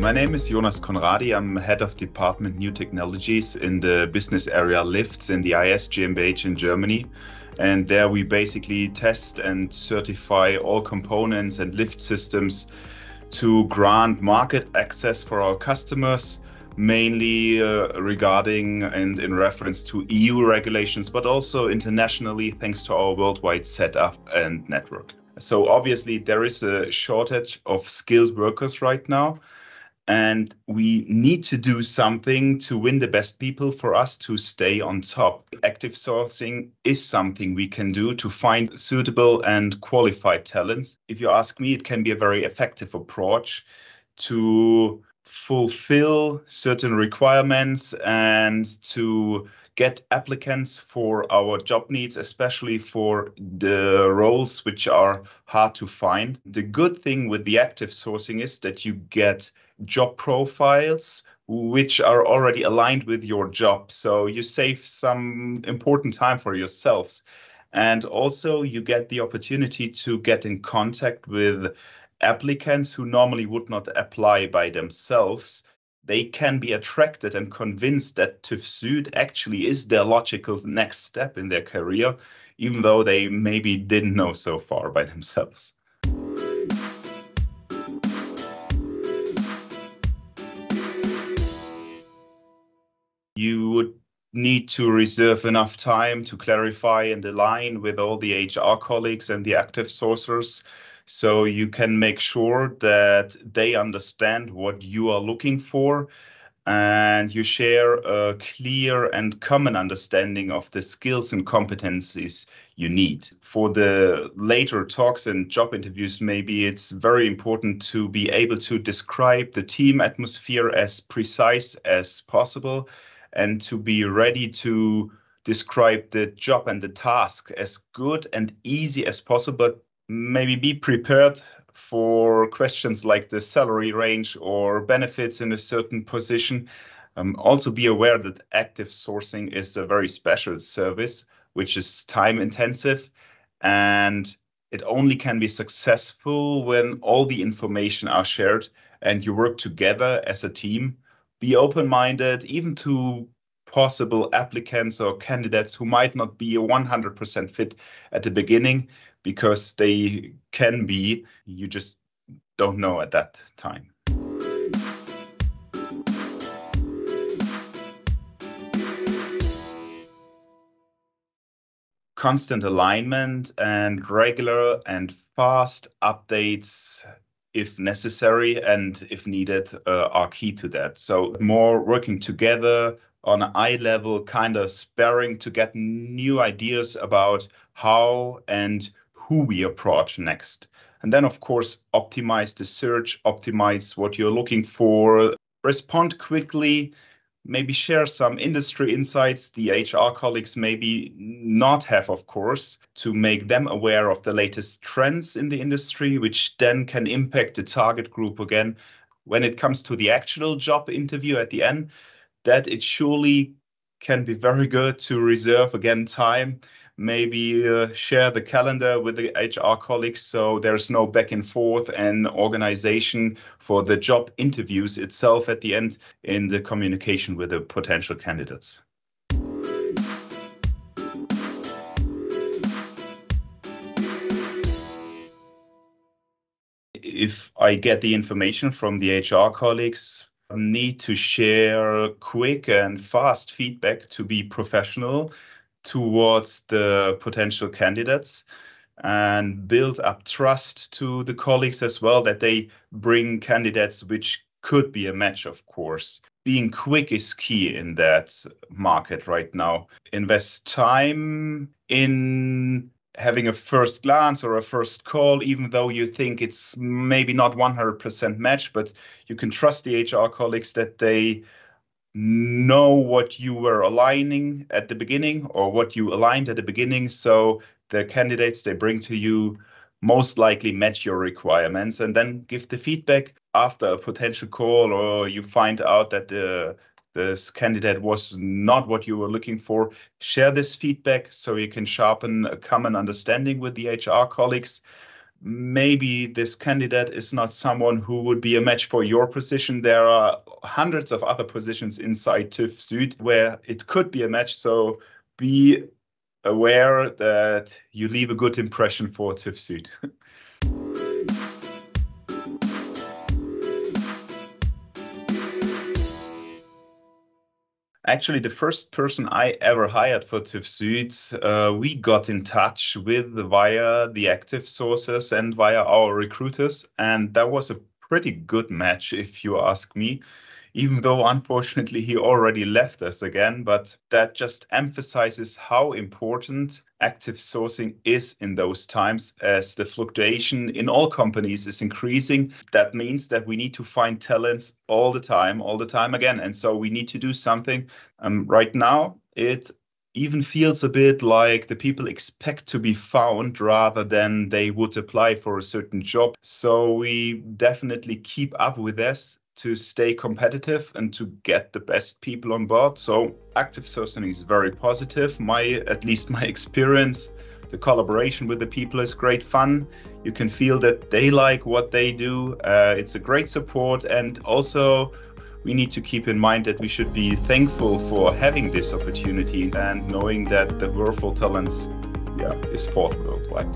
My name is Jonas Conradi. I'm head of Department New Technologies in the business area Lifts in the IS GmbH in Germany. And there we basically test and certify all components and lift systems to grant market access for our customers, mainly regarding and in reference to EU regulations, but also internationally thanks to our worldwide setup and network. So obviously there is a shortage of skilled workers right now. And we need to do something to win the best people for us to stay on top. Active sourcing is something we can do to find suitable and qualified talents. If you ask me, it can be a very effective approach to fulfill certain requirements and to get applicants for our job needs, especially for the roles which are hard to find. The good thing with the active sourcing is that you get job profiles which are already aligned with your job. So you save some important time for yourselves. And also you get the opportunity to get in contact with applicants who normally would not apply by themselves. They can be attracted and convinced that TÜV Süd actually is their logical next step in their career, even though they maybe didn't know so far by themselves. You would need to reserve enough time to clarify and align with all the HR colleagues and the active sourcers, so you can make sure that they understand what you are looking for and you share a clear and common understanding of the skills and competencies you need. For the later talks and job interviews, maybe it's very important to be able to describe the team atmosphere as precise as possible and to be ready to describe the job and the task as good and easy as possible. Maybe be prepared for questions like the salary range or benefits in a certain position. Also be aware that active sourcing is a very special service, which is time intensive, and it only can be successful when all the information are shared and you work together as a team. Be open-minded, even to possible applicants or candidates who might not be a 100% fit at the beginning, because they can be, you just don't know at that time. Constant alignment and regular and fast updates, if necessary and if needed, are key to that. So more working together on an eye level, kind of sparring to get new ideas about how and who we approach next. And then, of course, optimize the search, optimize what you're looking for, respond quickly, maybe share some industry insights the HR colleagues maybe not have, of course, to make them aware of the latest trends in the industry, which then can impact the target group again. When it comes to the actual job interview at the end, that it surely can be very good to reserve again time, maybe share the calendar with the HR colleagues so there's no back and forth and organization for the job interviews itself at the end in the communication with the potential candidates. If I get the information from the HR colleagues, I need to share quick and fast feedback to be professional towards the potential candidates and build up trust to the colleagues as well, that they bring candidates which could be a match, of course. Being quick is key in that market right now. Invest time in having a first glance or a first call, even though you think it's maybe not 100% match, but you can trust the HR colleagues that they know what you were aligning at the beginning or what you aligned at the beginning. So the candidates they bring to you most likely match your requirements, and then give the feedback after a potential call, or you find out that this candidate was not what you were looking for. Share this feedback so you can sharpen a common understanding with the HR colleagues. maybe this candidate is not someone who would be a match for your position. There are hundreds of other positions inside TÜV Süd where it could be a match. So be aware that you leave a good impression for TÜV Süd. Actually, the first person I ever hired for TÜV Süd, we got in touch with via the active sources and via our recruiters, and that was a pretty good match, if you ask me, even though unfortunately he already left us again. But that just emphasizes how important active sourcing is in those times, as the fluctuation in all companies is increasing. That means that we need to find talents all the time again. And so we need to do something. Right now, it even feels a bit like the people expect to be found rather than they would apply for a certain job. So we definitely keep up with this to stay competitive and to get the best people on board. So active sourcing is very positive. At least my experience, the collaboration with the people is great fun. You can feel that they like what they do. It's a great support. And also we need to keep in mind that we should be thankful for having this opportunity and knowing that the war for talents is fought worldwide.